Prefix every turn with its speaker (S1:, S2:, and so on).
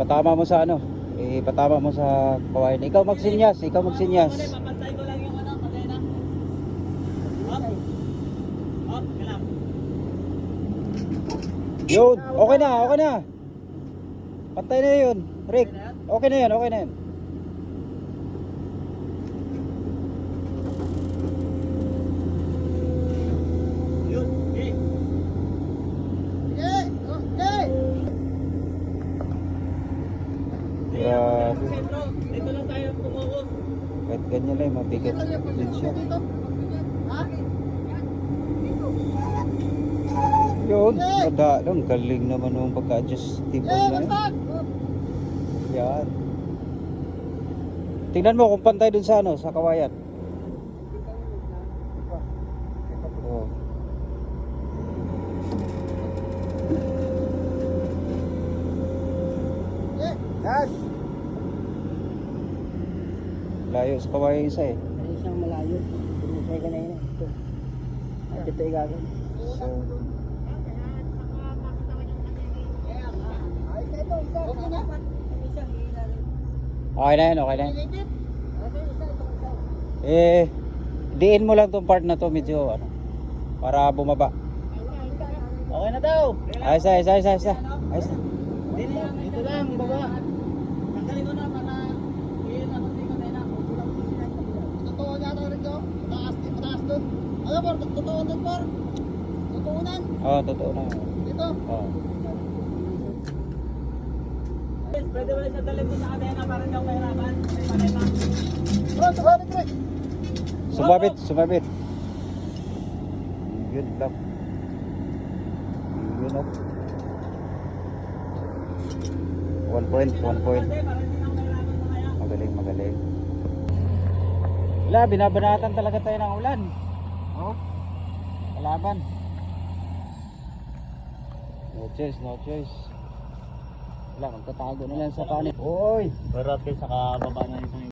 S1: Ipatama mo sa ano? Ipatama mo sa kawain. Ikaw magsinyas, ikaw magsinyas.
S2: Papantay ko lang yung ano, patay na. Up. Up, kalap.
S1: Yun, okay na, okay na. Pantay na yun, Rick. Okay na yun, okay na yun.
S2: Yun, okay. Okay, okay.
S1: Grabe.
S2: Sentro, dito lang tayo pumukos.
S1: Kahit ganyan lang, mabigat din siya. Yun, madalong. Galing naman ng pagka-adjust table na yun. Yan. Tingnan mo kung pantay dun sa ano, sa kawayan. Oh.
S2: Yan.
S1: Layo sa kawayan isa eh.
S2: Ano siyang malayo? Tumusay ka na yun. Ito. At ito igagan.
S1: So, okay na yan, okay na yan. Diin mo lang tong part na to medyo ano, para bumaba.
S2: Okay na daw.
S1: Ayos na, ayos na, ayos na, ayos na. Ayos na.
S2: Dito lang, baba. Tanggalin ko na para yun ako tingin ko na. Totoo na ito rin ko. Taas doon. Ano po, totoo doon po. Totoo na.
S1: Oo, totoo na.
S2: Dito.
S1: Oo.
S2: Pwede wala siya dalhin mo sa kadena para hindi ako mahirapan. Bro, sumabit rin.
S1: Sumabit, sumabit. Good luck. Yun up. 1 point, 1 point. Magaling, magaling. Wala, binabanatan talaga tayo ng ulan. Oh, kalaban. No choice, no choice. Wala, magtatago na lang sa panin. Oy!
S2: Pero at least nakababa na isang